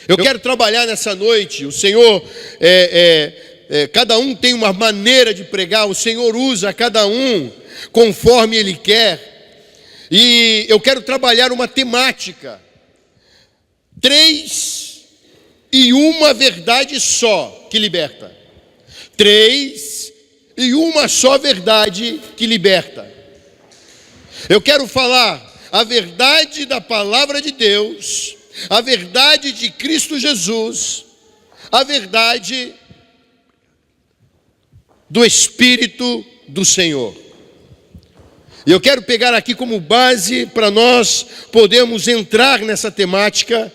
Eu quero trabalhar nessa noite. O Senhor, cada um tem uma maneira de pregar. O Senhor usa cada um conforme Ele quer. E eu quero trabalhar uma temática. 3 e uma verdade só que liberta. 3 e uma só verdade que liberta. Eu quero falar a verdade da palavra de Deus, a verdade de Cristo Jesus, a verdade do Espírito do Senhor. E eu quero pegar aqui como base para nós podermos entrar nessa temática.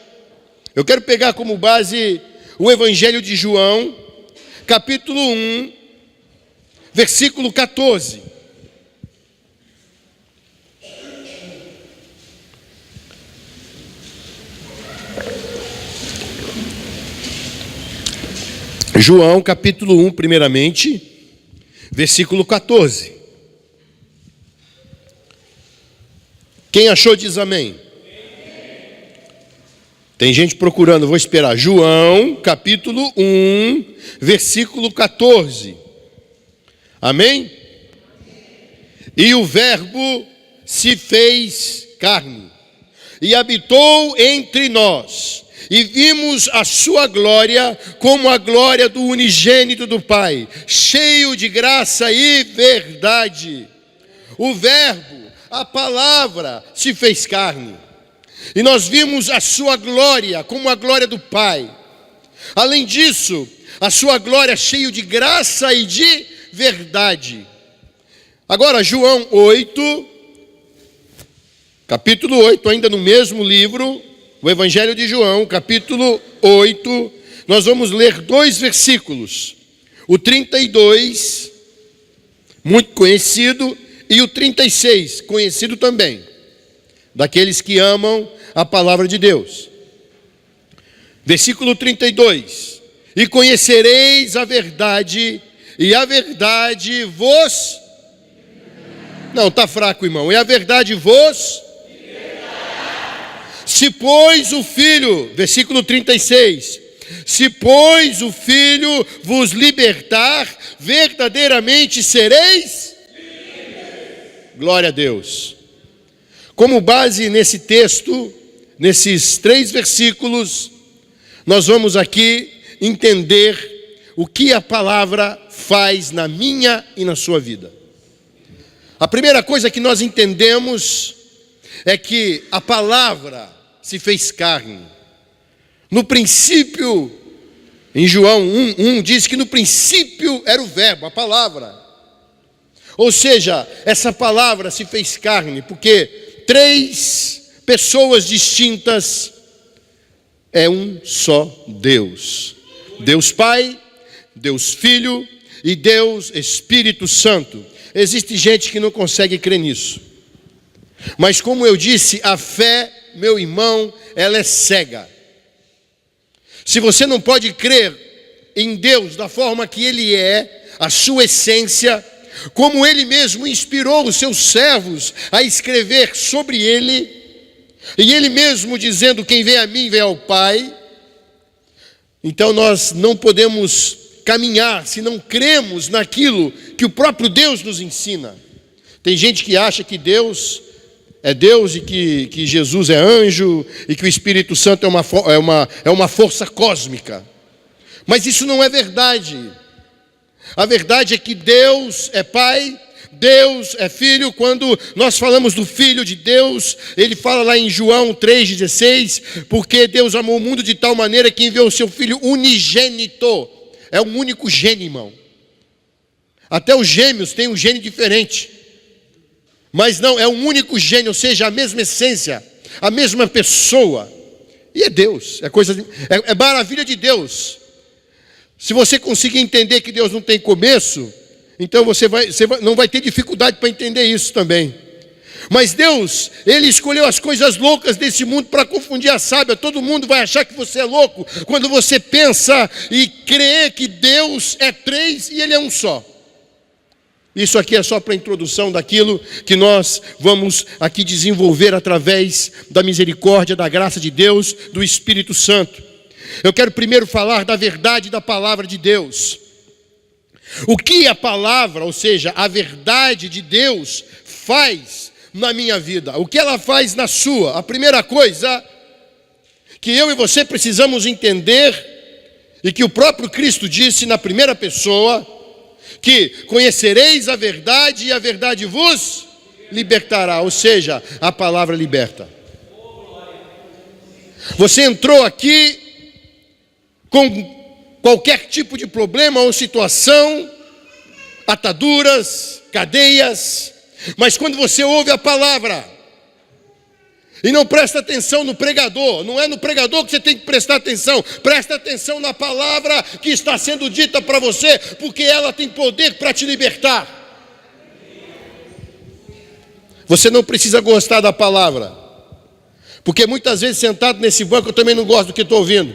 Eu quero pegar como base o Evangelho de João, capítulo 1, versículo 14. João, capítulo 1, primeiramente, versículo 14. Quem achou diz amém. Tem gente procurando, vou esperar. João, capítulo 1, versículo 14. Amém? E o Verbo se fez carne e habitou entre nós. E vimos a sua glória como a glória do unigênito do Pai, cheio de graça e verdade. O Verbo, a palavra, se fez carne. E nós vimos a sua glória como a glória do Pai. Além disso, a sua glória cheia de graça e de verdade. Agora, João 8, capítulo 8, ainda no mesmo livro, o Evangelho de João, capítulo 8, nós vamos ler 2 versículos. O 32, muito conhecido, e o 36, conhecido também, daqueles que amam a palavra de Deus. Versículo 32. E conhecereis a verdade, e a verdade vos... Não, está fraco, irmão. E a verdade vos... Se pois o Filho, versículo 36, se pois o Filho vos libertar, verdadeiramente sereis livres. Glória a Deus. Como base nesse texto, nesses 3 versículos, nós vamos aqui entender o que a palavra faz na minha e na sua vida. A primeira coisa que nós entendemos é que a palavra se fez carne. No princípio, em João 1, diz que no princípio era o Verbo, a palavra. Ou seja, essa palavra se fez carne, porque 3 pessoas distintas é um só Deus. Deus Pai, Deus Filho e Deus Espírito Santo. Existe gente que não consegue crer nisso. Mas como eu disse, a fé, meu irmão, ela é cega. Se você não pode crer em Deus da forma que Ele é, a sua essência, como Ele mesmo inspirou os seus servos a escrever sobre Ele, e Ele mesmo dizendo, quem vem a mim, vem ao Pai, então nós não podemos caminhar se não cremos naquilo que o próprio Deus nos ensina. Tem gente que acha que Deus é Deus e que Jesus é anjo e que o Espírito Santo é uma força cósmica. Mas isso não é verdade. A verdade é que Deus é Pai, Deus é Filho. Quando nós falamos do Filho de Deus, ele fala lá em João 3,16, porque Deus amou o mundo de tal maneira que enviou o seu Filho unigênito. É um único gene, irmão. Até os gêmeos têm um gene diferente. Mas não, é um único gênio, ou seja, a mesma essência, a mesma pessoa. E é Deus, é maravilha de Deus. Se você conseguir entender que Deus não tem começo, então você não vai ter dificuldade para entender isso também. Mas Deus, Ele escolheu as coisas loucas desse mundo para confundir a sábia. Todo mundo vai achar que você é louco quando você pensa e crê que Deus é 3 e Ele é um só. Isso aqui é só para a introdução daquilo que nós vamos aqui desenvolver através da misericórdia, da graça de Deus, do Espírito Santo. eu quero primeiro falar da verdade da palavra de Deus. O que a palavra, ou seja, a verdade de Deus, faz na minha vida? O que ela faz na sua? A primeira coisa que eu e você precisamos entender, e que o próprio Cristo disse na primeira pessoa, que conhecereis a verdade e a verdade vos libertará, ou seja, a palavra liberta. Você entrou aqui com qualquer tipo de problema ou situação, ataduras, cadeias, mas quando você ouve a palavra e não presta atenção no pregador, não é no pregador que você tem que prestar atenção, presta atenção na palavra que está sendo dita para você, porque ela tem poder para te libertar. Você não precisa gostar da palavra, porque muitas vezes sentado nesse banco eu também não gosto do que estou ouvindo,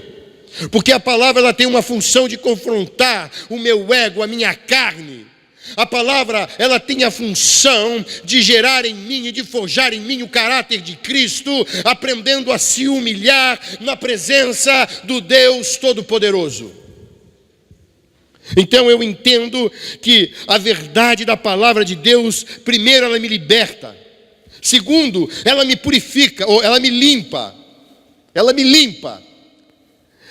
porque a palavra ela tem uma função de confrontar o meu ego, a minha carne. A palavra ela tem a função de gerar em mim e de forjar em mim o caráter de Cristo, aprendendo a se humilhar na presença do Deus Todo-Poderoso. Então eu entendo que a verdade da palavra de Deus, primeiro ela me liberta, segundo ela me purifica, ou ela me limpa,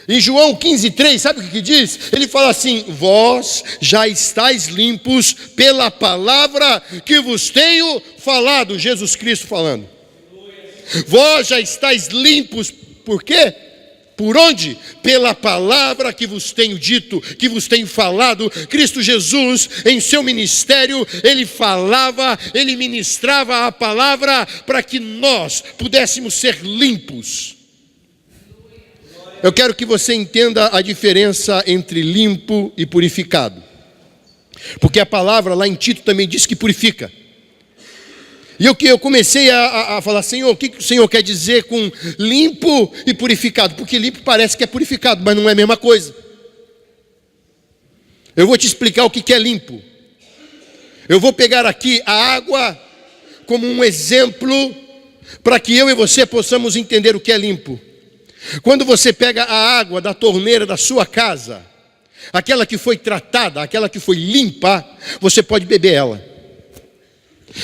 Em João 15,3, sabe o que diz? Ele fala assim: vós já estáis limpos pela palavra que vos tenho falado. Jesus Cristo falando. Vós já estáis limpos, por quê? Por onde? Pela palavra que vos tenho dito, que vos tenho falado. Cristo Jesus, em seu ministério, ele falava, ele ministrava a palavra para que nós pudéssemos ser limpos. Eu quero que você entenda a diferença entre limpo e purificado, porque a palavra lá em Tito também diz que purifica. E eu comecei a falar: Senhor, o que o Senhor quer dizer com limpo e purificado? Porque limpo parece que é purificado, mas não é a mesma coisa. Eu vou te explicar o que é limpo. Eu vou pegar aqui a água como um exemplo, para que eu e você possamos entender o que é limpo. Quando você pega a água da torneira da sua casa, aquela que foi tratada, aquela que foi limpa, você pode beber ela.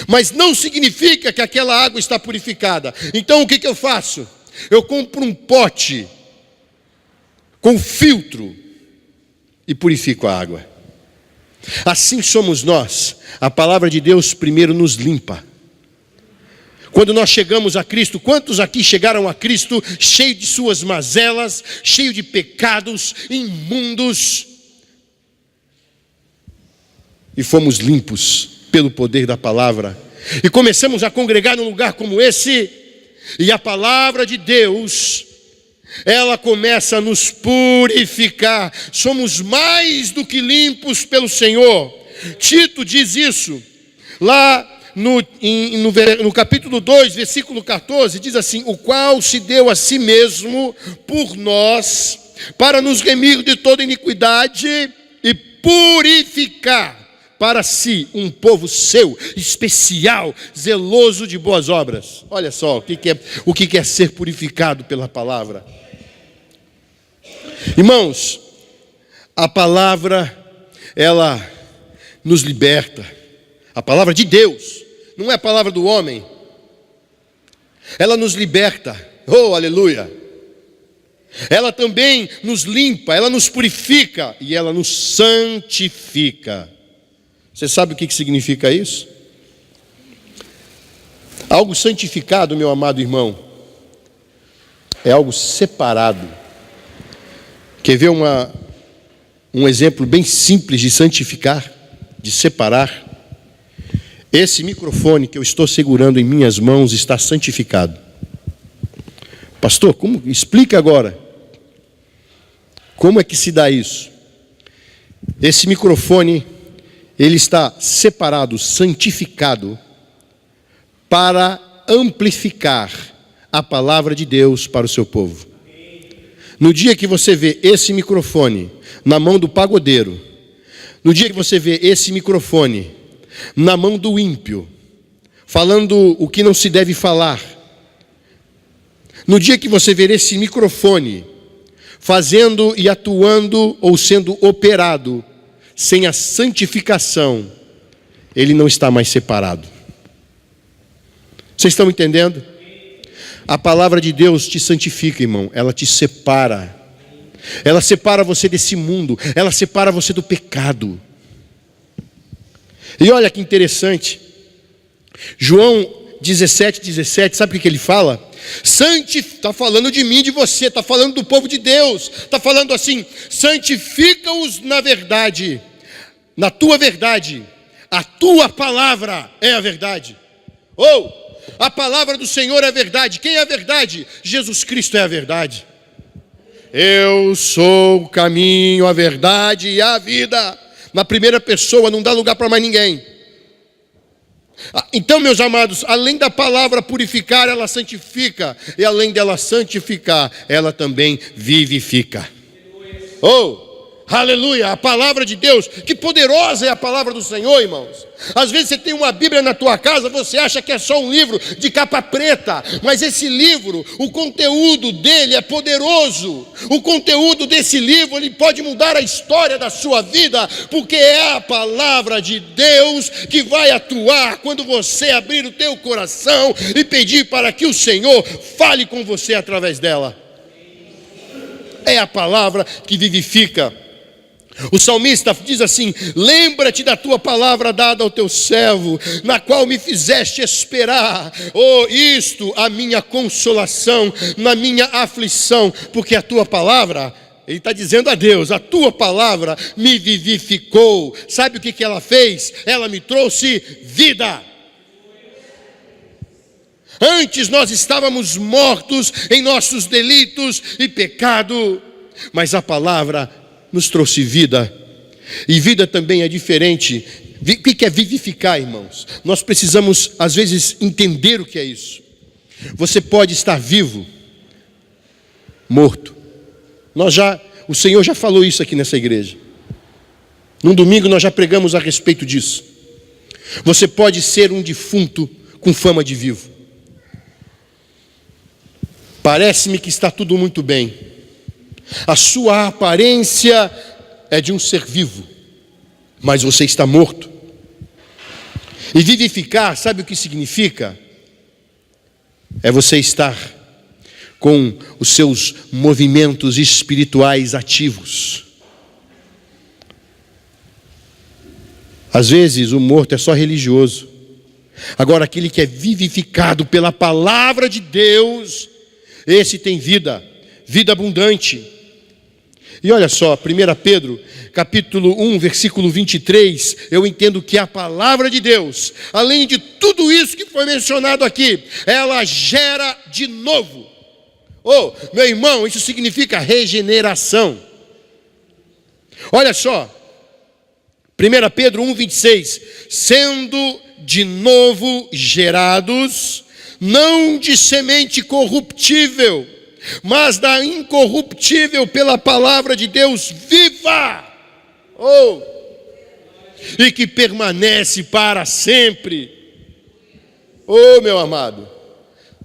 Mas não significa que aquela água está purificada. Então o que eu faço? Eu compro um pote com filtro e purifico a água. Assim somos nós. A palavra de Deus primeiro nos limpa. Quando nós chegamos a Cristo, quantos aqui chegaram a Cristo cheio de suas mazelas, cheio de pecados, imundos, e fomos limpos pelo poder da palavra, e começamos a congregar num lugar como esse, e a palavra de Deus, ela começa a nos purificar. Somos mais do que limpos pelo Senhor. Tito diz isso lá no capítulo 2, versículo 14, diz assim: o qual se deu a si mesmo por nós, para nos remir de toda iniquidade e purificar para si um povo seu, especial, zeloso de boas obras. Olha só o que é ser purificado pela palavra. Irmãos, a palavra, ela nos liberta. A palavra de Deus, não é a palavra do homem. Ela nos liberta. Oh, aleluia. Ela também nos limpa, ela nos purifica e ela nos santifica. Você sabe o que significa isso? Algo santificado, meu amado irmão, é algo separado. Quer ver um exemplo bem simples de santificar, de separar? Esse microfone que eu estou segurando em minhas mãos está santificado. Pastor, como? Explica agora. Como é que se dá isso? Esse microfone, ele está separado, santificado, para amplificar a palavra de Deus para o seu povo. No dia que você vê esse microfone na mão do pagodeiro, no dia que você vê esse microfone na mão do ímpio, falando o que não se deve falar, no dia que você ver esse microfone fazendo e atuando ou sendo operado sem a santificação, ele não está mais separado. Vocês estão entendendo? A palavra de Deus te santifica, irmão. Ela te separa. Ela separa você desse mundo. Ela separa você do pecado. E olha que interessante. João 17:17, sabe o que ele fala? Está falando de mim, de você, está falando do povo de Deus. Está falando assim: santifica-os na verdade, na tua verdade. A tua palavra é a verdade. A palavra do Senhor é a verdade. Quem é a verdade? Jesus Cristo é a verdade. Eu sou o caminho, a verdade e a vida. Na primeira pessoa, não dá lugar para mais ninguém. Então, meus amados, além da palavra purificar, ela santifica. E além dela santificar, ela também vivifica. Aleluia, a palavra de Deus, que poderosa é a palavra do Senhor, irmãos. Às vezes você tem uma Bíblia na tua casa, você acha que é só um livro de capa preta, mas esse livro, o conteúdo dele é poderoso. O conteúdo desse livro, ele pode mudar a história da sua vida, porque é a palavra de Deus que vai atuar quando você abrir o teu coração e pedir para que o Senhor fale com você através dela. É a palavra que vivifica. O salmista diz assim: lembra-te da tua palavra dada ao teu servo, na qual me fizeste esperar. Isto a minha consolação na minha aflição, porque a tua palavra, ele está dizendo a Deus, a tua palavra me vivificou. Sabe o que ela fez? Ela me trouxe vida. Antes nós estávamos mortos em nossos delitos e pecado, mas a palavra nos trouxe vida. E vida também é diferente. O que é vivificar, irmãos? Nós precisamos, às vezes, entender o que é isso. Você pode estar vivo, morto. O Senhor já falou isso aqui nessa igreja. Num domingo nós já pregamos a respeito disso. Você pode ser um defunto com fama de vivo. Parece-me que está tudo muito bem. A sua aparência é de um ser vivo, mas você está morto. E vivificar, sabe o que significa? É você estar com os seus movimentos espirituais ativos. Às vezes o morto é só religioso. Agora aquele que é vivificado pela palavra de Deus, esse tem vida, vida abundante. E olha só, 1 Pedro, capítulo 1, versículo 23, eu entendo que a palavra de Deus, além de tudo isso que foi mencionado aqui, ela gera de novo. Meu irmão, isso significa regeneração. Olha só, 1 Pedro 1, 26, sendo de novo gerados, não de semente corruptível, mas da incorruptível pela palavra de Deus viva, e que permanece para sempre. Meu amado,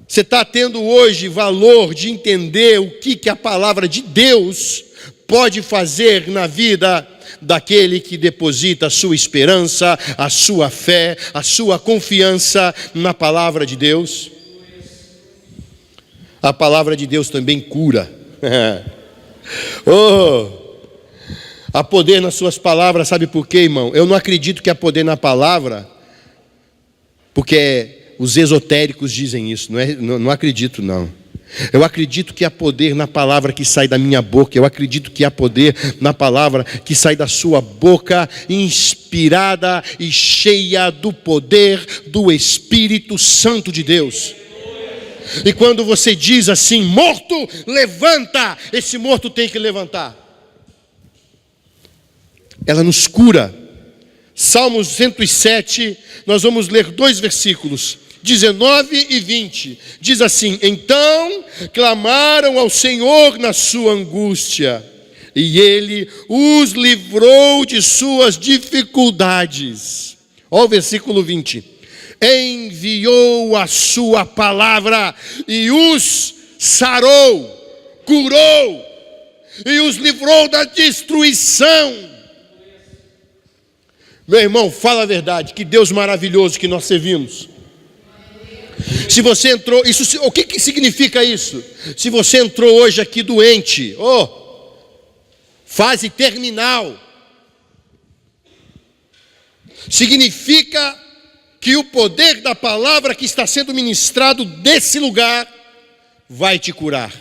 você está tendo hoje valor de entender o que a palavra de Deus pode fazer na vida daquele que deposita a sua esperança, a sua fé, a sua confiança na palavra de Deus? A palavra de Deus também cura. Há poder nas suas palavras, sabe por quê, irmão? Eu não acredito que há poder na palavra, porque os esotéricos dizem isso, não acredito não. Eu acredito que há poder na palavra que sai da minha boca. Eu acredito que há poder na palavra que sai da sua boca, inspirada e cheia do poder do Espírito Santo de Deus. E quando você diz assim, morto, levanta, esse morto tem que levantar. Ela nos cura. Salmos 107, nós vamos ler 2 versículos, 19 e 20. Diz assim: então clamaram ao Senhor na sua angústia, e Ele os livrou de suas dificuldades. Olha o versículo 20. Enviou a sua palavra e os sarou, curou. e os livrou da destruição. Meu irmão, fala a verdade, que Deus maravilhoso que nós servimos. Se você entrou, o que significa isso? Se você entrou hoje aqui doente, fase terminal, significa que o poder da palavra que está sendo ministrado desse lugar vai te curar.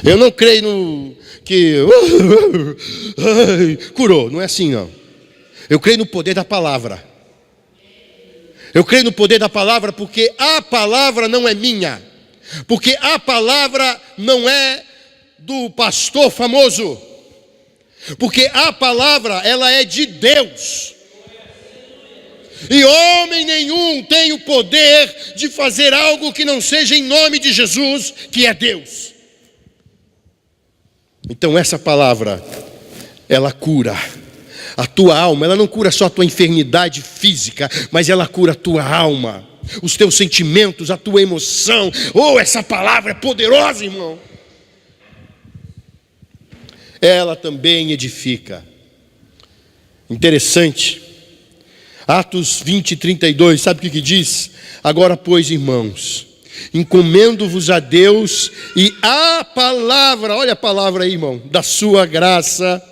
Eu não creio curou, não é assim não. Eu creio no poder da palavra. Eu creio no poder da palavra porque a palavra não é minha. Porque a palavra não é do pastor famoso. Porque a palavra, ela é de Deus. E homem nenhum tem o poder de fazer algo que não seja em nome de Jesus, que é Deus. Então essa palavra, ela cura a tua alma. Ela não cura só a tua enfermidade física, mas ela cura a tua alma, os teus sentimentos, a tua emoção. Essa palavra é poderosa, irmão. Ela também edifica. Interessante. Atos 20, 32, sabe o que diz? Agora, pois, irmãos, encomendo-vos a Deus e a palavra, olha a palavra aí, irmão, da sua graça,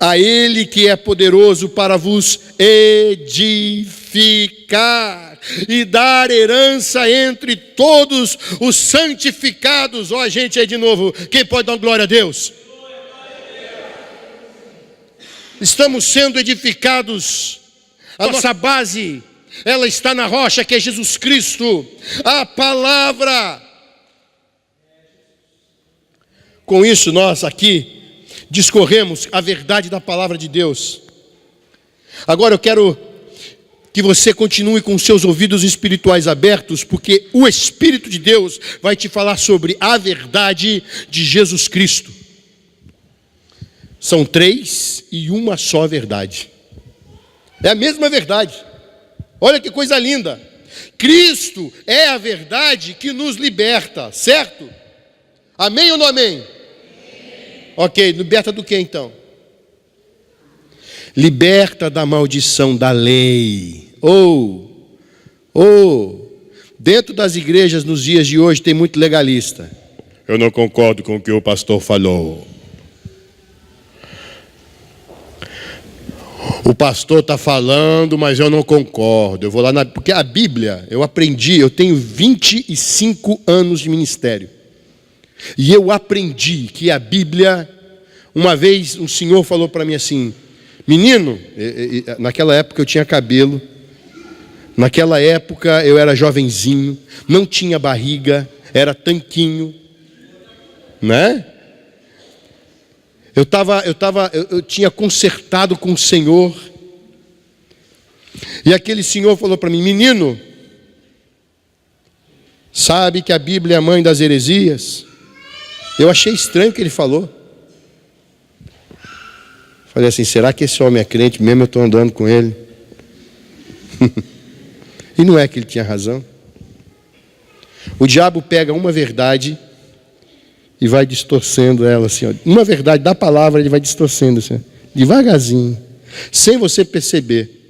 a Ele que é poderoso para vos edificar e dar herança entre todos os santificados. Ó, gente, aí de novo, quem pode dar glória a Deus? Estamos sendo edificados, a nossa base, ela está na rocha que é Jesus Cristo, a palavra. Com isso nós aqui discorremos a verdade da palavra de Deus. Agora eu quero que você continue com os seus ouvidos espirituais abertos, porque o Espírito de Deus vai te falar sobre a verdade de Jesus Cristo. São 3 e uma só verdade. É a mesma verdade. Olha que coisa linda. Cristo é a verdade que nos liberta, certo? Amém ou não amém? Amém. Ok, liberta do que então? Liberta da maldição da lei. Dentro das igrejas nos dias de hoje tem muito legalista. Eu não concordo com o que o pastor falou. O pastor está falando, mas eu não concordo. Eu vou lá porque a Bíblia, eu aprendi, eu tenho 25 anos de ministério. E eu aprendi que a Bíblia, uma vez um senhor falou para mim assim, menino, naquela época eu tinha cabelo, naquela época eu era jovenzinho, não tinha barriga, era tanquinho, né? Eu tinha consertado com o Senhor. E aquele senhor falou para mim, menino, sabe que a Bíblia é a mãe das heresias? Eu achei estranho o que ele falou. Falei assim, será que esse homem é crente mesmo? Eu estou andando com ele. E não é que ele tinha razão. O diabo pega uma verdade e vai distorcendo ela assim, ó. Uma verdade da palavra ele vai distorcendo assim, devagarzinho, sem você perceber.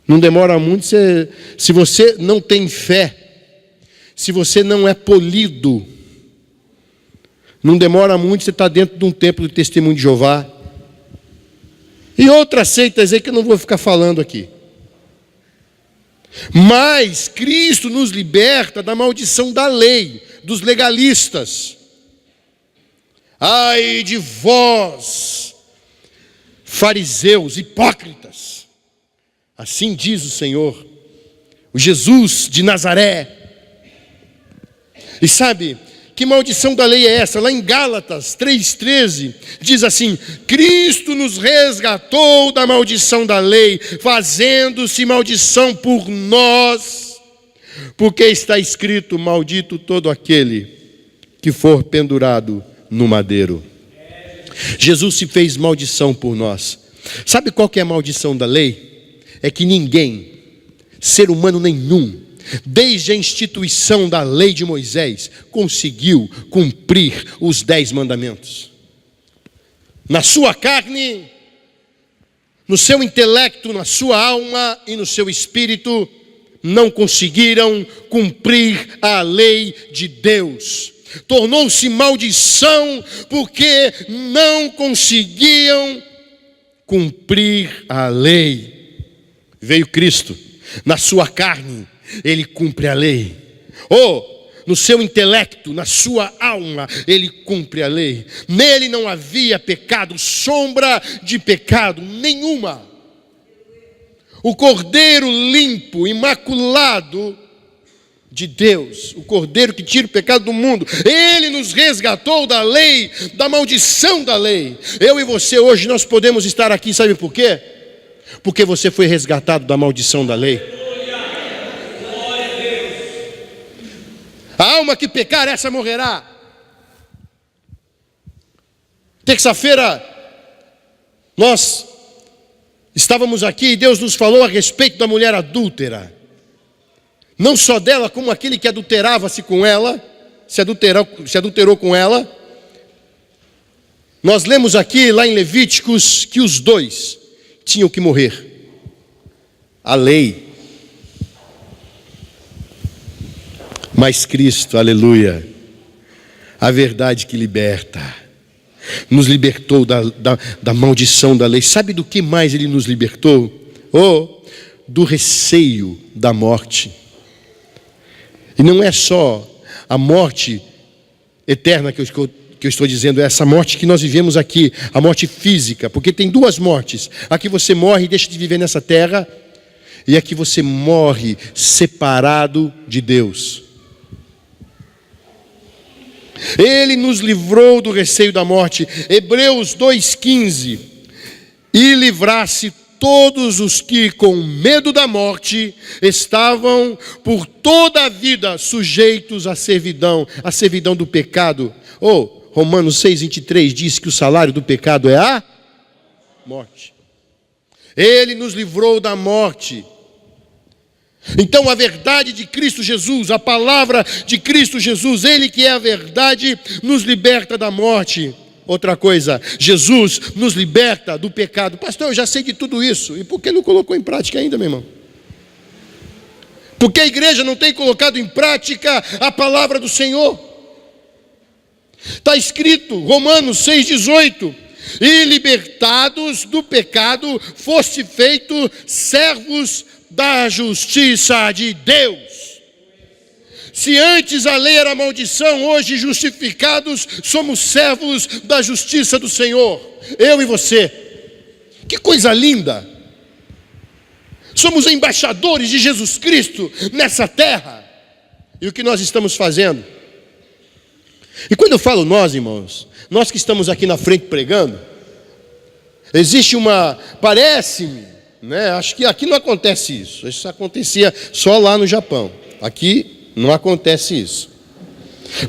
Não demora muito. Se você não tem fé, se você não é polido, não demora muito, você está dentro de um templo de testemunho de Jeová e outras seitas aí que eu não vou ficar falando aqui. Mas Cristo nos liberta da maldição da lei, dos legalistas. Ai de vós, fariseus, hipócritas, assim diz o Senhor, o Jesus de Nazaré. E sabe, que maldição da lei é essa? Lá em Gálatas 3,13, diz assim, Cristo nos resgatou da maldição da lei, fazendo-se maldição por nós, porque está escrito, maldito todo aquele que for pendurado no madeiro. Jesus se fez maldição por nós. Sabe qual que é a maldição da lei? É que ninguém, ser humano nenhum, desde a instituição da lei de Moisés, conseguiu cumprir os 10 mandamentos. Na sua carne, no seu intelecto, na sua alma e no seu espírito, não conseguiram cumprir a lei de Deus. Tornou-se maldição porque não conseguiam cumprir a lei. Veio Cristo, na sua carne, ele cumpre a lei. No seu intelecto, na sua alma, ele cumpre a lei. Nele não havia pecado, sombra de pecado nenhuma. O Cordeiro limpo, imaculado de Deus, o Cordeiro que tira o pecado do mundo, ele nos resgatou da lei, da maldição da lei. Eu e você hoje nós podemos estar aqui, sabe por quê? Porque você foi resgatado da maldição da lei. A alma que pecar, essa morrerá. Terça-feira nós estávamos aqui e Deus nos falou a respeito da mulher adúltera. Não só dela, como aquele que adulterava-se com ela, se adulterou com ela. Nós lemos aqui, lá em Levíticos, que os dois tinham que morrer. A lei. Mas Cristo, aleluia, a verdade que liberta, nos libertou da maldição da lei. Sabe do que mais Ele nos libertou? Do receio da morte. E não é só a morte eterna que eu estou dizendo, é essa morte que nós vivemos aqui, a morte física, porque tem 2 mortes. A que você morre e deixa de viver nessa terra, e a que você morre separado de Deus. Ele nos livrou do receio da morte. Hebreus 2,15. E livrasse todos os que com medo da morte estavam por toda a vida sujeitos à servidão do pecado. Romanos 6,23 diz que o salário do pecado é a morte. Ele nos livrou da morte. Então a verdade de Cristo Jesus, a palavra de Cristo Jesus, Ele que é a verdade, nos liberta da morte. Outra coisa, Jesus nos liberta do pecado. Pastor, eu já sei de tudo isso. E por que não colocou em prática ainda, meu irmão? Porque a igreja não tem colocado em prática a palavra do Senhor. Está escrito, Romanos 6,18. E libertados do pecado, foste feito servos da justiça de Deus. Se antes a lei era maldição, hoje justificados somos servos da justiça do Senhor. Eu e você. Que coisa linda. Somos embaixadores de Jesus Cristo nessa terra. E o que nós estamos fazendo? E quando eu falo nós, irmãos, nós que estamos aqui na frente pregando, existe parece-me, acho que aqui não acontece isso. Isso acontecia só lá no Japão. Aqui não acontece isso.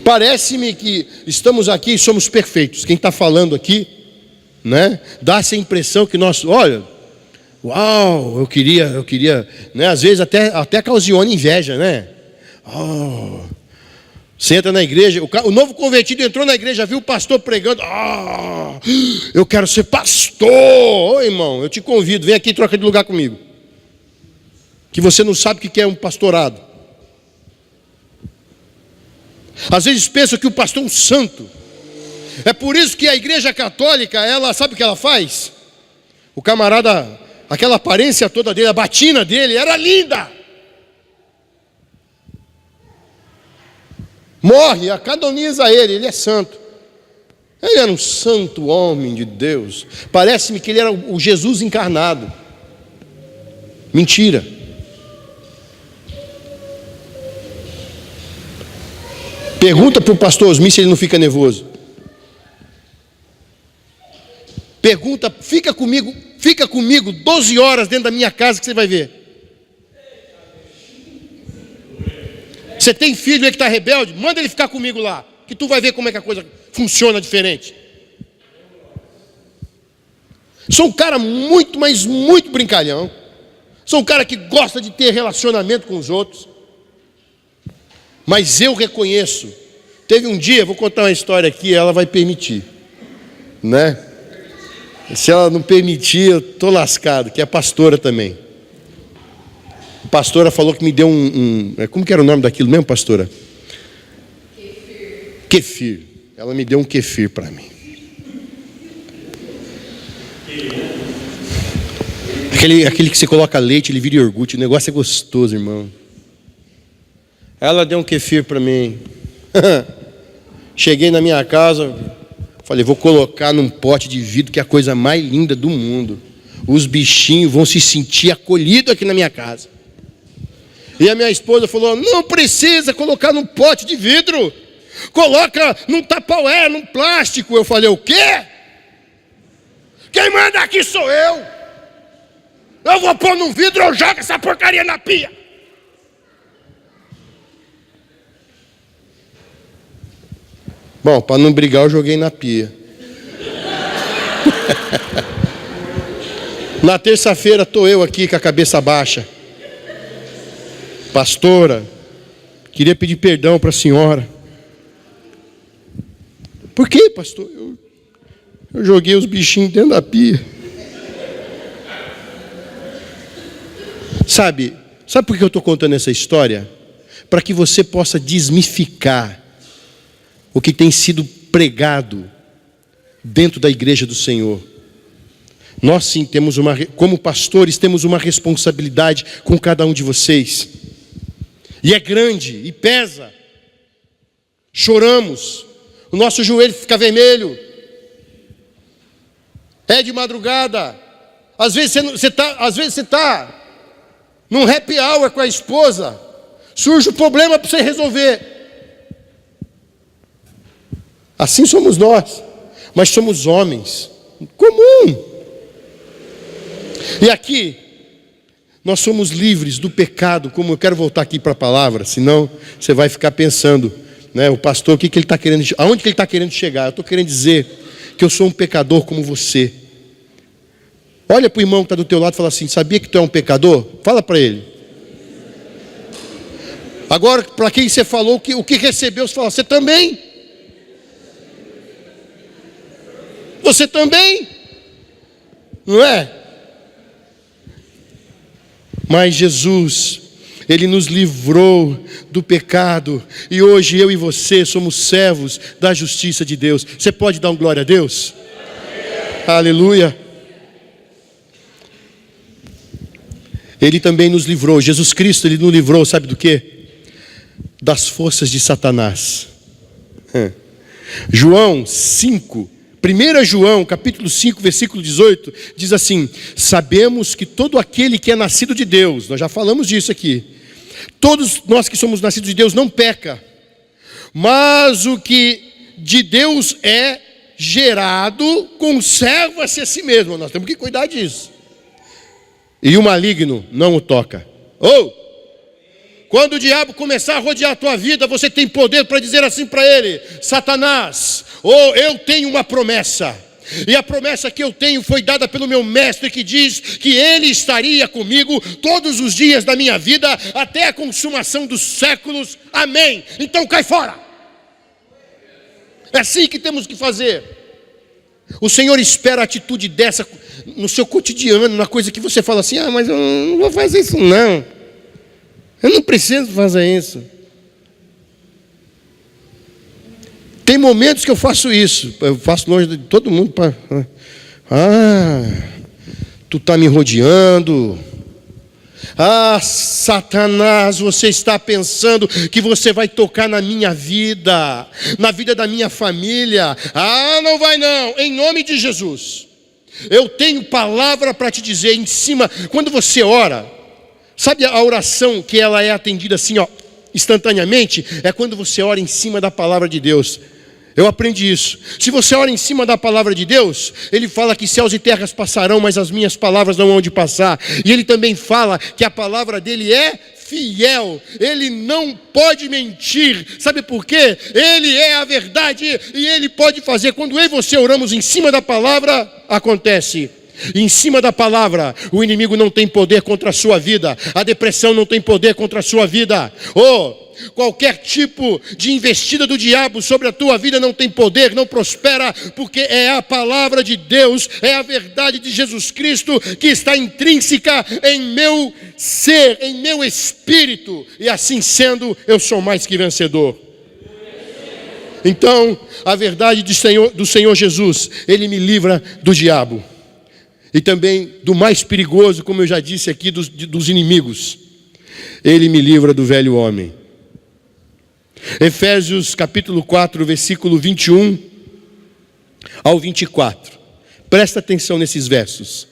Parece-me que estamos aqui e somos perfeitos. Quem está falando aqui, dá essa impressão que nós, olha, uau, eu queria, às vezes até ocasiona inveja, Você entra na igreja, o novo convertido entrou na igreja, viu o pastor pregando, eu quero ser pastor. Irmão, eu te convido, vem aqui e troca de lugar comigo. Que você não sabe o que é um pastorado. Às vezes pensa que o pastor é um santo. É por isso que a igreja católica, ela sabe o que ela faz? O camarada, aquela aparência toda dele, a batina dele era linda. Morre, canoniza ele é santo. Ele era um santo homem de Deus. Parece-me que ele era o Jesus encarnado. Mentira. Pergunta para o pastor Osmi se ele não fica nervoso. Pergunta, fica comigo 12 horas dentro da minha casa que você vai ver. Você tem filho aí que está rebelde? Manda ele ficar comigo lá, que tu vai ver como é que a coisa funciona diferente. Sou um cara muito brincalhão. Sou um cara que gosta de ter relacionamento com os outros. Mas eu reconheço. Teve um dia, vou contar uma história aqui, ela vai permitir, né? Se ela não permitir, eu estou lascado, que é pastora também. A pastora falou que me deu como que era o nome daquilo mesmo, pastora? Kefir. Ela me deu um kefir para mim. Aquele que você coloca leite, ele vira iogurte. O negócio é gostoso, irmão. Ela deu um kefir para mim. Cheguei na minha casa, falei, vou colocar num pote de vidro, que é a coisa mais linda do mundo. Os bichinhos vão se sentir acolhidos aqui na minha casa. E a minha esposa falou, não precisa colocar num pote de vidro. Coloca num tapaué, num plástico. Eu falei, o quê? Quem manda aqui sou eu. Eu vou pôr num vidro, eu jogo essa porcaria na pia. Bom, para não brigar, eu joguei na pia. Na terça-feira estou eu aqui com a cabeça baixa. Pastora, queria pedir perdão para a senhora. Por quê, pastor? Eu joguei os bichinhos dentro da pia. Sabe por que eu estou contando essa história? Para que você possa desmificar o que tem sido pregado dentro da igreja do Senhor. Nós sim temos como pastores, temos uma responsabilidade com cada um de vocês. E é grande, e pesa. Choramos, o nosso joelho fica vermelho. É de madrugada. Às vezes você está num happy hour com a esposa, surge um problema para você resolver. Assim somos nós, mas somos homens, comum. E aqui, nós somos livres do pecado, como eu quero voltar aqui para a palavra, senão você vai ficar pensando, né, o pastor, aonde que ele está querendo chegar? Eu estou querendo dizer que eu sou um pecador como você. Olha para o irmão que está do teu lado e fala assim, sabia que tu é um pecador? Fala para ele. Agora, para quem você falou, o que recebeu, você fala, você também? Você também? Não é? Mas Jesus, Ele nos livrou do pecado, e hoje eu e você somos servos da justiça de Deus. Você pode dar um glória a Deus? Aleluia. Ele também nos livrou, Jesus Cristo, Ele nos livrou, sabe do quê? Das forças de Satanás. João 5, 1 João, capítulo 5, versículo 18, diz assim, sabemos que todo aquele que é nascido de Deus, nós já falamos disso aqui, todos nós que somos nascidos de Deus não peca, mas o que de Deus é gerado, conserva-se a si mesmo, nós temos que cuidar disso. E o maligno não o toca. Quando o diabo começar a rodear a tua vida, você tem poder para dizer assim para ele, Satanás, eu tenho uma promessa. E a promessa que eu tenho foi dada pelo meu mestre, que diz que ele estaria comigo todos os dias da minha vida, até a consumação dos séculos. Amém. Então cai fora. É assim que temos que fazer. O Senhor espera a atitude dessa no seu cotidiano, na coisa que você fala assim, mas eu não vou fazer isso não. Eu não preciso fazer isso. Tem momentos que eu faço isso. Eu faço longe de todo mundo. Tu está me rodeando. Satanás, você está pensando que você vai tocar na minha vida, na vida da minha família. Não vai não, em nome de Jesus. Eu tenho palavra para te dizer em cima, quando você ora, sabe a oração que ela é atendida assim, instantaneamente? É quando você ora em cima da palavra de Deus. Eu aprendi isso. Se você ora em cima da palavra de Deus, Ele fala que céus e terras passarão, mas as minhas palavras não hão de passar. E Ele também fala que a palavra dEle é fiel. Ele não pode mentir. Sabe por quê? Ele é a verdade e Ele pode fazer. Quando eu e você oramos em cima da palavra, acontece. E em cima da palavra, o inimigo não tem poder contra a sua vida. A depressão não tem poder contra a sua vida. Qualquer tipo de investida do diabo sobre a tua vida não tem poder, não prospera, porque é a palavra de Deus, é a verdade de Jesus Cristo que está intrínseca em meu ser, em meu espírito. E assim sendo, eu sou mais que vencedor. Então, a verdade do Senhor Jesus, Ele me livra do diabo. E também do mais perigoso, como eu já disse aqui, dos inimigos. Ele me livra do velho homem. Efésios capítulo 4, versículo 21 ao 24. Presta atenção nesses versos.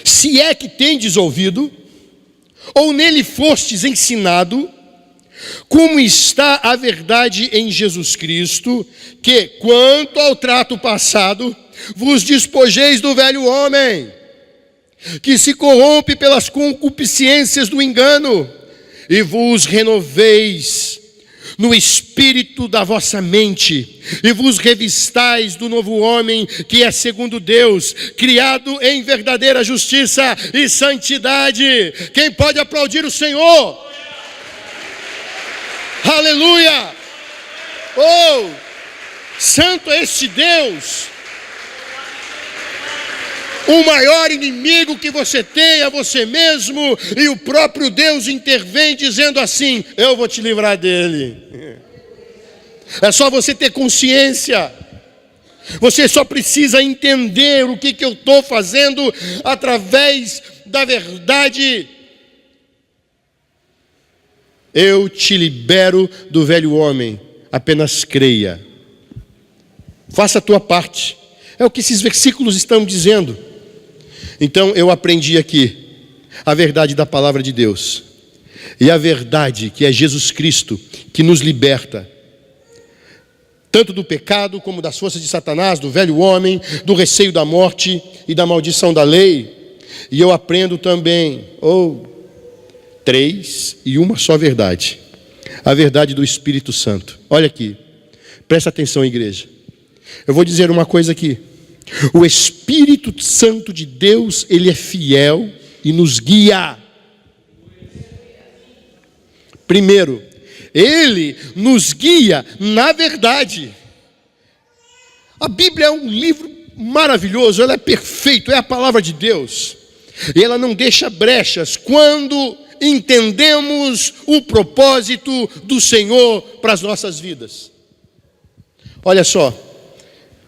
Se é que tendes ouvido, ou nele fostes ensinado, como está a verdade em Jesus Cristo, que, quanto ao trato passado, vos despojeis do velho homem, que se corrompe pelas concupiscências do engano, e vos renoveis no espírito da vossa mente, e vos revistais do novo homem, que é segundo Deus, criado em verdadeira justiça e santidade. Quem pode aplaudir o Senhor? Aleluia! Santo é este Deus! O maior inimigo que você tem é você mesmo, e o próprio Deus intervém dizendo assim: eu vou te livrar dele. É só você ter consciência. Você só precisa entender o que eu estou fazendo através da verdade. Eu te libero do velho homem, apenas creia. Faça a tua parte. É o que esses versículos estão dizendo. Então eu aprendi aqui a verdade da palavra de Deus. E a verdade que é Jesus Cristo, que nos liberta, tanto do pecado como das forças de Satanás, do velho homem, do receio da morte e da maldição da lei. E eu aprendo também, três e uma só verdade. A verdade do Espírito Santo. Olha aqui, presta atenção, igreja. Eu vou dizer uma coisa aqui. O Espírito Santo de Deus, Ele é fiel e nos guia. Primeiro, Ele nos guia na verdade. A Bíblia é um livro maravilhoso, ela é perfeito, é a palavra de Deus. E ela não deixa brechas quando entendemos o propósito do Senhor para as nossas vidas. Olha só.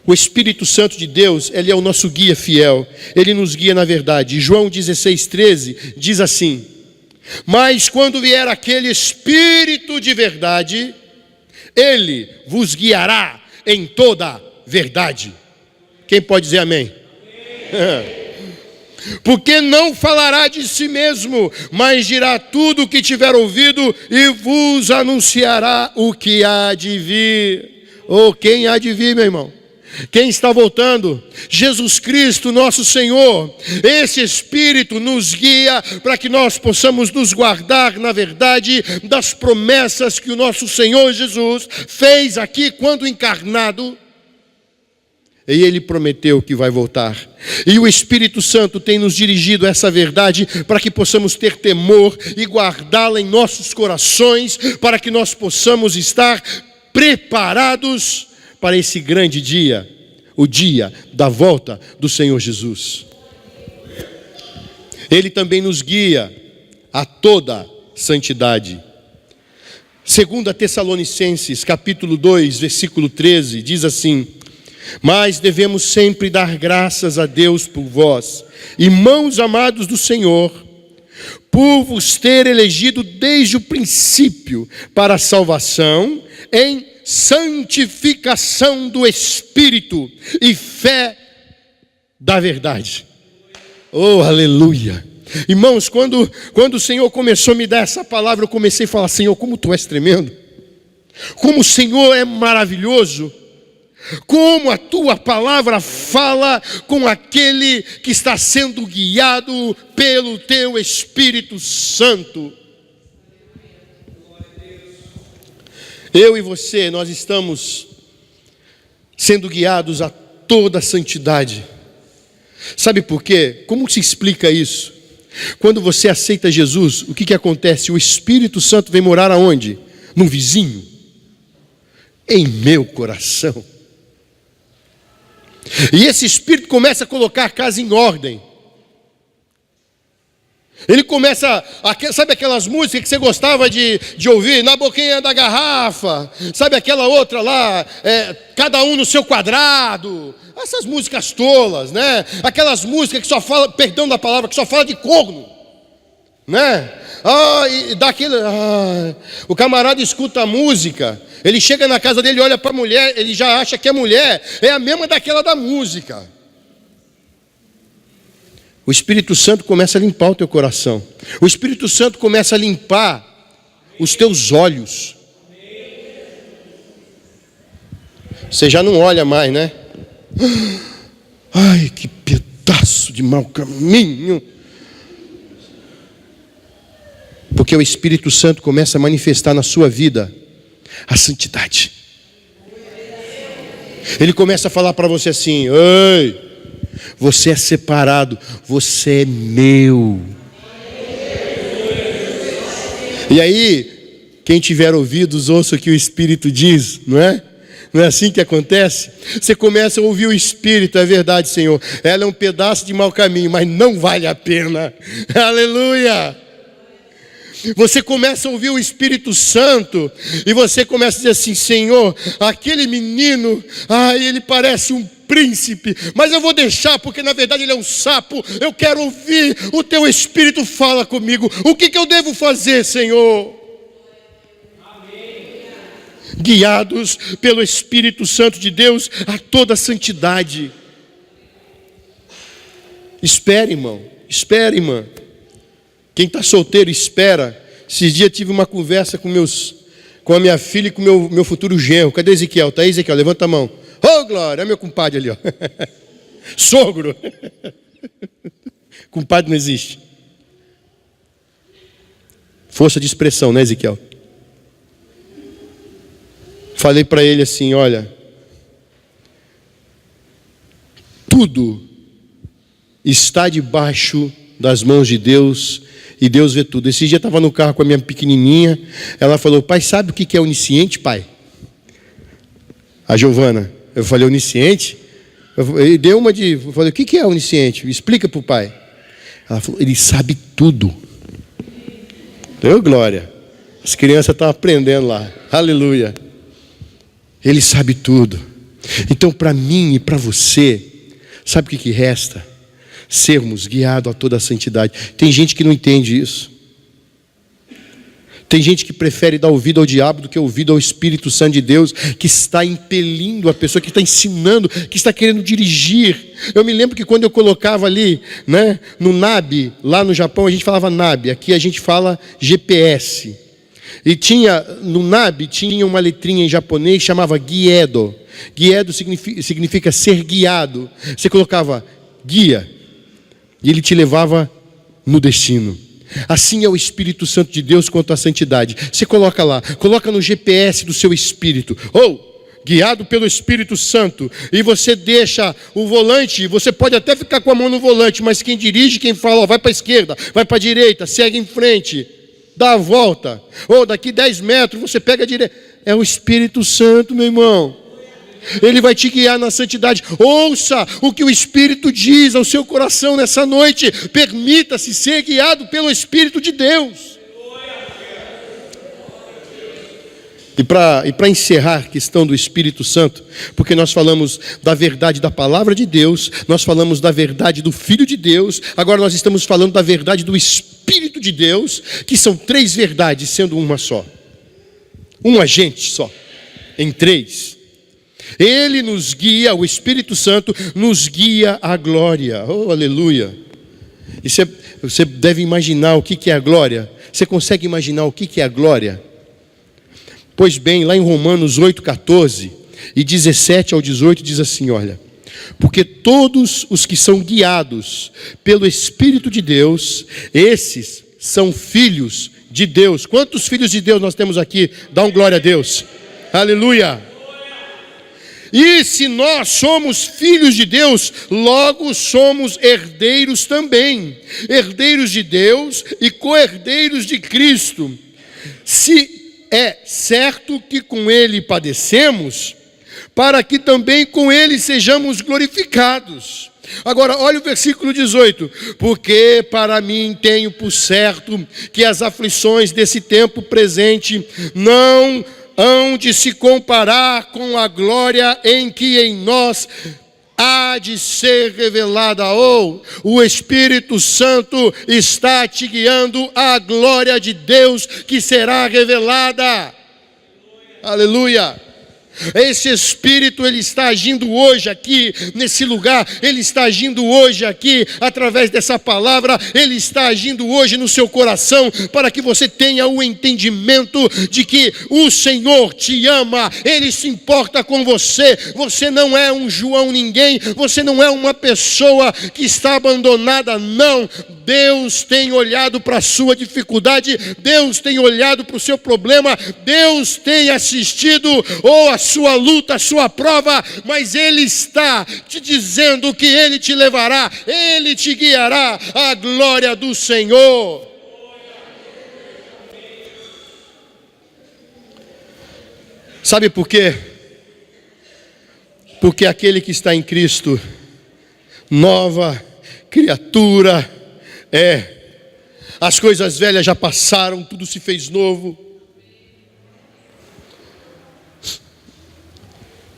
O Espírito Santo de Deus, Ele é o nosso guia fiel. Ele nos guia na verdade. João 16:13 diz assim: mas quando vier aquele Espírito de verdade, Ele vos guiará em toda verdade. Quem pode dizer amém? Porque não falará de si mesmo, mas dirá tudo o que tiver ouvido e vos anunciará o que há de vir. Quem há de vir, meu irmão? Quem está voltando? Jesus Cristo, nosso Senhor. Esse Espírito nos guia para que nós possamos nos guardar na verdade das promessas que o nosso Senhor Jesus fez aqui quando encarnado. E Ele prometeu que vai voltar. E o Espírito Santo tem nos dirigido a essa verdade para que possamos ter temor e guardá-la em nossos corações, para que nós possamos estar preparados para esse grande dia, o dia da volta do Senhor Jesus. Ele também nos guia a toda santidade. 2 Tessalonicenses, capítulo 2, versículo 13, diz assim: mas devemos sempre dar graças a Deus por vós, irmãos amados do Senhor, por vos ter elegido desde o princípio para a salvação, em santificação do Espírito e fé da verdade. Aleluia! Irmãos, quando o Senhor começou a me dar essa palavra, eu comecei a falar: Senhor, como Tu és tremendo, como o Senhor é maravilhoso, como a Tua palavra fala com aquele que está sendo guiado pelo Teu Espírito Santo. Eu e você, nós estamos sendo guiados a toda a santidade. Sabe por quê? Como se explica isso? Quando você aceita Jesus, o que acontece? O Espírito Santo vem morar aonde? No vizinho. Em meu coração. E esse Espírito começa a colocar a casa em ordem. Ele começa, sabe aquelas músicas que você gostava de ouvir? Na boquinha da garrafa. Sabe aquela outra lá, cada um no seu quadrado. Essas músicas tolas, né? Aquelas músicas que só fala, perdão da palavra, que só fala de corno, né? E daquele, o camarada escuta a música, ele chega na casa dele, olha para a mulher, ele já acha que a mulher é a mesma daquela da música. O Espírito Santo começa a limpar o teu coração. O Espírito Santo começa a limpar os teus olhos. Você já não olha mais, né? Ai, que pedaço de mau caminho. Porque o Espírito Santo começa a manifestar na sua vida a santidade. Ele começa a falar para você assim: ei, você é separado, você é meu. E aí, quem tiver ouvidos, ouça o que o Espírito diz, não é? Não é assim que acontece? Você começa a ouvir o Espírito, é verdade, Senhor. Ela é um pedaço de mau caminho, mas não vale a pena. Aleluia! Você começa a ouvir o Espírito Santo e você começa a dizer assim: Senhor, aquele menino, ele parece um príncipe, mas eu vou deixar porque na verdade ele é um sapo. Eu quero ouvir o teu Espírito, fala comigo. O que eu devo fazer, Senhor? Guiados pelo Espírito Santo de Deus a toda a santidade. Espere, irmão, espere, irmã. Quem está solteiro, espera. Esses dias tive uma conversa com a minha filha e com o meu futuro genro. Cadê Ezequiel? Está aí, Ezequiel? Levanta a mão. Ô, glória, é meu compadre ali, ó. Sogro. Compadre não existe. Força de expressão, né, Ezequiel? Falei para ele assim: olha, tudo está debaixo das mãos de Deus, e Deus vê tudo. Esse dia eu estava no carro com a minha pequenininha, ela falou: pai, sabe o que é onisciente, pai? A Giovana. Eu falei: onisciente? Ele deu uma de... Eu falei: o que é onisciente? Explica para o pai. Ela falou: ele sabe tudo. Deu glória. As crianças estão aprendendo lá. Aleluia. Ele sabe tudo. Então, para mim e para você, sabe o que resta? Sermos guiados a toda a santidade. Tem gente que não entende isso. Tem gente que prefere dar ouvido ao diabo do que ouvido ao Espírito Santo de Deus, que está impelindo a pessoa, que está ensinando, que está querendo dirigir. Eu me lembro que quando eu colocava ali, né, no NAB, lá no Japão a gente falava NAB, aqui a gente fala GPS. E no NAB tinha uma letrinha em japonês que chamava Giedo. Giedo significa ser guiado. Você colocava guia e ele te levava no destino. Assim é o Espírito Santo de Deus quanto à santidade. Você coloca lá, coloca no GPS do seu espírito, guiado pelo Espírito Santo, e você deixa o volante. Você pode até ficar com a mão no volante, mas quem dirige, quem fala, vai para a esquerda, vai para a direita, segue em frente, dá a volta, daqui 10 metros você pega a direita. É o Espírito Santo, meu irmão. Ele vai te guiar na santidade. Ouça o que o Espírito diz ao seu coração nessa noite. Permita-se ser guiado pelo Espírito de Deus. E para encerrar a questão do Espírito Santo, porque nós falamos da verdade da palavra de Deus, nós falamos da verdade do Filho de Deus, agora nós estamos falando da verdade do Espírito de Deus, que são 3 verdades, sendo uma só. Um agente só, em 3. Ele nos guia, o Espírito Santo nos guia à glória. Oh, aleluia. E você deve imaginar o que é a glória. Você consegue imaginar o que é a glória? Pois bem, lá em Romanos 8:14 e 17 ao 18 diz assim, olha: porque todos os que são guiados pelo Espírito de Deus, esses são filhos de Deus. Quantos filhos de Deus nós temos aqui? Dá um glória a Deus. Aleluia. E se nós somos filhos de Deus, logo somos herdeiros também, herdeiros de Deus e co-herdeiros de Cristo. Se é certo que com Ele padecemos, para que também com Ele sejamos glorificados. Agora, olha o versículo 18. Porque para mim tenho por certo que as aflições desse tempo presente não hão de se comparar com a glória em que em nós há de ser revelada. Ou o Espírito Santo está te guiando à glória de Deus que será revelada. Aleluia. Esse Espírito, ele está agindo hoje aqui, nesse lugar, ele está agindo hoje aqui, através dessa palavra, ele está agindo hoje no seu coração, para que você tenha o entendimento de que o Senhor te ama, ele se importa com você, você não é um João ninguém, você não é uma pessoa que está abandonada, não. Deus tem olhado para a sua dificuldade, Deus tem olhado para o seu problema, Deus tem assistido ou a sua luta, a sua prova, mas Ele está te dizendo que Ele te levará, Ele te guiará à glória do Senhor. Sabe por quê? Porque aquele que está em Cristo, nova criatura é. As coisas velhas já passaram, tudo se fez novo.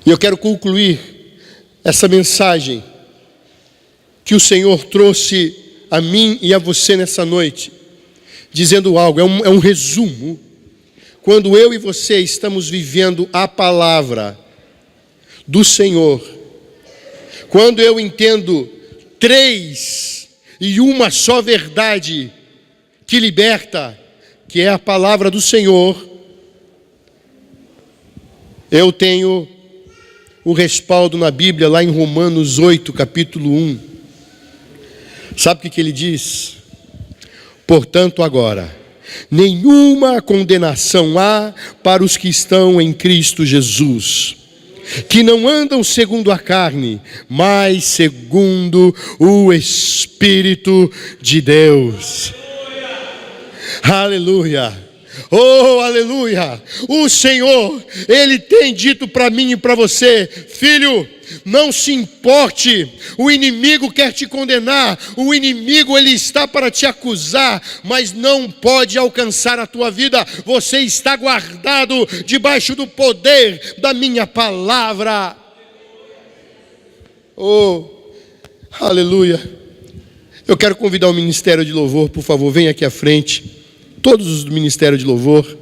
E eu quero concluir essa mensagem que o Senhor trouxe a mim e a você nessa noite, dizendo algo, é um resumo. Quando eu e você estamos vivendo a palavra do Senhor, quando eu entendo 3 e uma só verdade que liberta, que é a palavra do Senhor, eu tenho o respaldo na Bíblia, lá em Romanos 8, capítulo 1. Sabe o que ele diz? Portanto, agora, nenhuma condenação há para os que estão em Cristo Jesus, que não andam segundo a carne, mas segundo o Espírito de Deus. Aleluia! Oh, aleluia! O Senhor, Ele tem dito para mim e para você, filho, não se importe, o inimigo quer te condenar, o inimigo ele está para te acusar, mas não pode alcançar a tua vida, você está guardado debaixo do poder da minha palavra. Oh, aleluia! Eu quero convidar o ministério de louvor, por favor, venha aqui à frente, todos os do ministério de louvor.